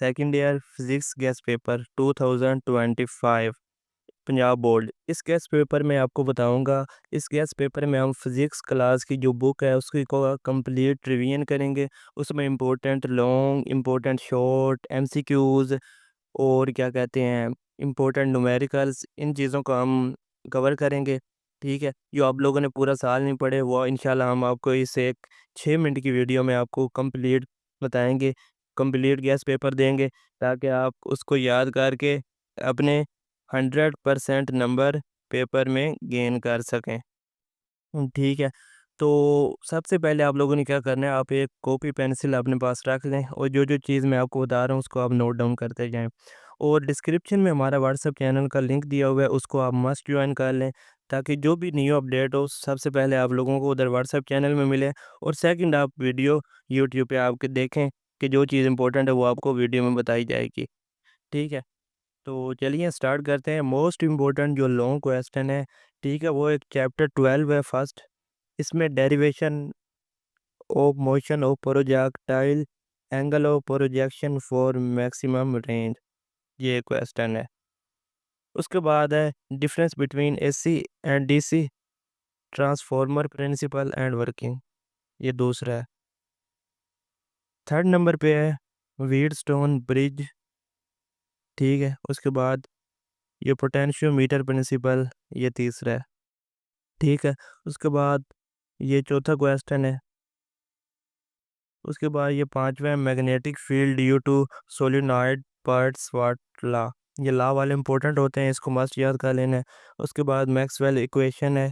Second year physics guest paper 2025 Punjab board. इस guest paper में आपको बताऊंगा, इस गेस्ट पेपर में हम फिजिक्स क्लास की जो बुक है उसकी को कंप्लीट रिवीजन करेंगे। उसमें important long, important short, MCQs और क्या कहते हैं इम्पोर्टेंट न्यूमेरिकल्स, इन चीज़ों को हम कवर करेंगे। ठीक है, जो आप लोगों ने पूरा साल नहीं पढ़े वो इंशाल्लाह हम आपको इस एक 6 मिनट की वीडियो में आपको कंप्लीट बताएंगे, कंप्लीट गैस पेपर देंगे, ताकि आप उसको याद करके अपने 100% नंबर पेपर में गेन कर सकें। ठीक है। तो सबसे पहले आप लोगों ने क्या करना है, आप एक कॉपी पेंसिल अपने पास रख लें और जो चीज़ मैं आपको बता रहा हूँ उसको आप नोट डाउन करते जाएँ। और डिस्क्रिप्शन में हमारा व्हाट्सएप चैनल का लिंक दिया हुआ है, उसको आप मस्ट ज्वाइन कर लें, ताकि जो भी न्यू अपडेट हो सबसे पहले आप लोगों को उधर व्हाट्सएप चैनल में मिले। और सेकंड, आप वीडियो यूट्यूब पे आपके देखें कि जो चीज़ इंपॉर्टेंट है वो आपको वीडियो में बताई जाएगी। ठीक है। तो चलिए स्टार्ट करते हैं। मोस्ट इम्पोर्टेंट जो लॉन्ग क्वेश्चन है, ठीक है, वो एक चैप्टर 12 है फर्स्ट। इसमें derivation of motion of projectile, angle of projection for maximum range, ये क्वेश्चन है। उसके बाद है difference between AC and DC, transformer principle and working, ये दूसरा है। थर्ड नंबर पे है व्हीटस्टोन ब्रिज। ठीक है। उसके बाद ये पोटेंशियोमीटर प्रिंसिपल, ये तीसरा है। ठीक है। उसके बाद ये चौथा क्वेश्चन है। उसके बाद ये पांचवा है magnetic field due to solenoid parts वाट ला, ये ला वाले इंपॉर्टेंट होते हैं, इसको मस्त याद कर लेना है। उसके बाद मैक्सवेल इक्वेशन है।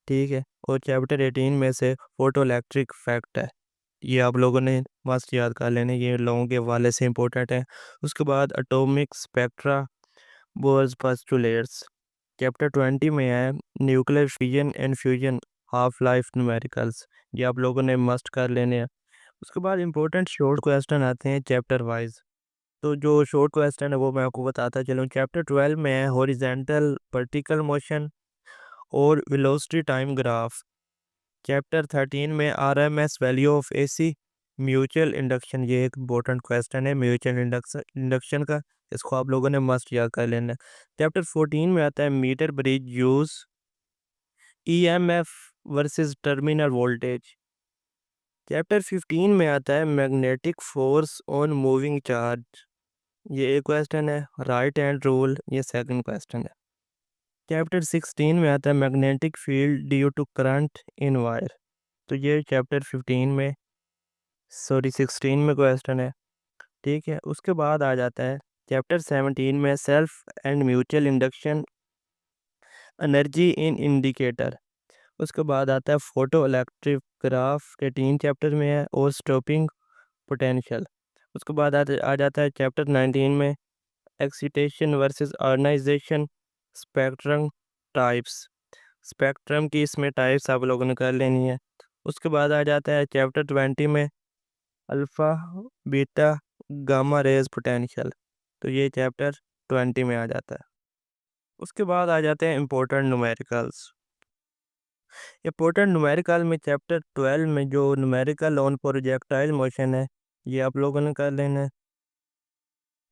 ठीक है। और चैप्टर 18 में से फोटो इलेक्ट्रिक फैक्ट है, ये आप लोगों ने मस्त याद कर लेने, ये लोगों के वाले से इंपॉर्टेंट है। उसके बाद atomic spectra Bohr's postulates, chapter 20 में है nuclear fission and fusion, half life numericals, ये आप लोगों ने मस्ट कर लेने हैं। उसके बाद इंपॉर्टेंट शॉर्ट क्वेश्चन आते हैं चैप्टर वाइज। तो जो शॉर्ट क्वेश्चन है वो मैं आपको बताता चलूँ। चैप्टर 12 में है हॉरिजेंटल वर्टिकल मोशन और वेलोसिटी टाइम ग्राफ। चैप्टर 13 में RMS value of AC mutual induction, ये एक इंपॉर्टेंट क्वेश्चन है म्यूचुअल इंडक्शन इंडक्शन का, इसको आप लोगों ने मस्ट याद कर लेना है। चैप्टर 14 में आता है metre bridge use, EMF versus terminal voltage. Chapter 15 में आता है magnetic force on moving charge, ये एक क्वेश्चन है। राइट हैंड रूल, ये सेकंड क्वेश्चन है। चैप्टर 16 में आता है magnetic field due to current in wire, तो ये चैप्टर 15 में, सॉरी 16 में क्वेश्चन है। ठीक है। उसके बाद आ जाता है चैप्टर 17 में self and mutual induction, energy in indicator. उसके बाद आता है फोटो इलेक्ट्रिक ग्राफ, के 3 चैप्टर में है, और स्टॉपिंग पोटेंशियल। उसके बाद आ जाता है चैप्टर 19 में excitation versus ionisation, spectrum types, spectrum की इसमें टाइप्स आप लोगों ने कर लेनी है। उसके बाद आ जाता है चैप्टर 20 में alpha, beta, gamma rays potential, तो ये चैप्टर 20 में आ जाता है। उसके बाद आ जाते हैं इम्पोर्टेंट न्यूमेरिकल्स। इम्पोर्टेंट न्यूमेरिकल में चैप्टर 12 में जो न्यूमेरिकल ऑन प्रोजेक्टाइल मोशन है, ये आप लोगों ने कर लेना है।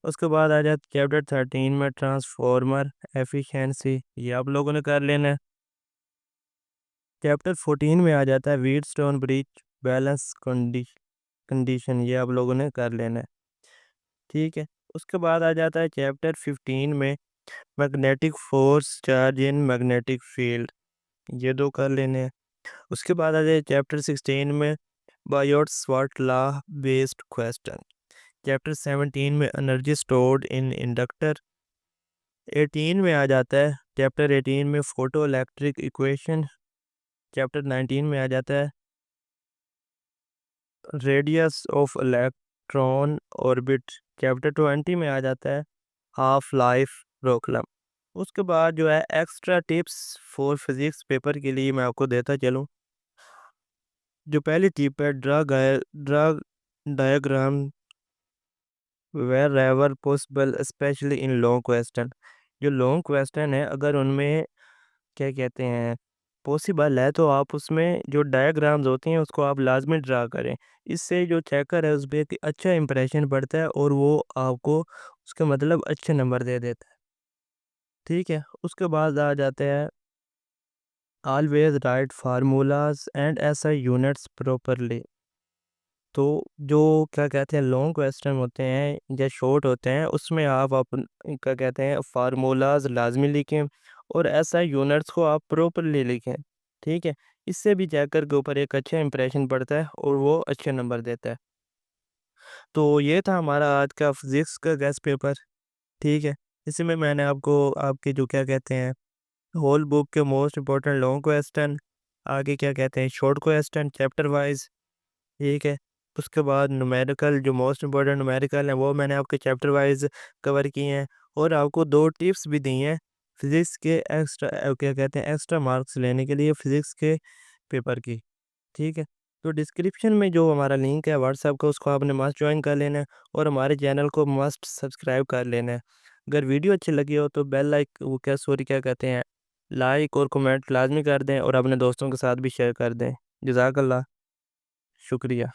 उसके बाद आ जाता है चैप्टर 13 में ट्रांसफॉर्मर एफिशिएंसी, ये आप लोगों ने कर लेना है। चैप्टर 14 में आ जाता है व्हीटस्टोन ब्रिज बैलेंस कंडीशन, ये आप लोगों ने कर लेना है। ठीक है। उसके बाद आ जाता है चैप्टर 15 में magnetic force charge in magnetic field, ये दो कर लेने हैं। उसके बाद आ जाए चैप्टर 16 में Biot sword law based question. Chapter 17 में एनर्जी स्टोर्ड इन इंडक्टर। 18 में आ जाता है चैप्टर 18 में फोटो इलेक्ट्रिक इक्वेशन। चैप्टर 19 में आ जाता है radius of electron orbit. Chapter 20 में आ जाता है हाफ लाइफ प्रॉब्लम। उसके बाद जो है extra tips for physics paper के लिए मैं आपको देता चलूँ। जो पहली टिप है draw diagram wherever possible specially in long question. जो लॉन्ग क्वेश्चन है अगर उनमें क्या कहते हैं पॉसिबल है तो आप उसमें जो डायग्राम्स होती हैं उसको आप लाज़मी ड्रा करें। इससे जो चेकर है उसपे एक अच्छा इंप्रेशन पड़ता है और वो आपको उसका मतलब अच्छे नंबर दे देता है। ठीक है? उसके बाद आ जाते हैं always right formulas and SI units properly. तो जो क्या कहते हैं लॉन्ग क्वेश्चन होते हैं या शॉर्ट होते हैं उसमें आप अपन क्या कहते हैं फार्मूलाज लाजमी लिखें और ऐसा यूनिट्स को आप प्रॉपरली लिखें। ठीक है, इससे भी चेकर के ऊपर एक अच्छा इंप्रेशन पड़ता है और वो अच्छे नंबर देता है। तो ये था हमारा आज का फिजिक्स का गेस्ट पेपर। ठीक है, इसमें मैंने आपको आपके जो क्या कहते हैं होल बुक के मोस्ट इंपॉर्टेंट लॉन्ग क्वेश्चन, आगे क्या कहते हैं शॉर्ट क्वेश्चन चैप्टर वाइज, ठीक है। उसके बाद न्यूमेरिकल जो मोस्ट इम्पोर्टेंट न्यूमेरिकल हैं वो मैंने आपके चैप्टर वाइज़ कवर किए हैं और आपको 2 टिप्स भी दी हैं फिज़िक्स के एक्स्ट्रा क्या कहते हैं एक्स्ट्रा मार्क्स लेने के लिए फिज़िक्स के पेपर की, ठीक है। तो डिस्क्रिप्शन में जो हमारा लिंक है व्हाट्सएप का उसको आपने मस्ट जॉइन कर लेना है और हमारे चैनल को मस्ट सब्सक्राइब कर लेना है। अगर वीडियो अच्छी लगी हो तो बेल लाइक वो क्या सॉरी क्या कहते हैं लाइक और कमेंट लाज़मी कर दें और अपने दोस्तों के साथ भी शेयर कर दें। जज़ाकल्लाह, शुक्रिया।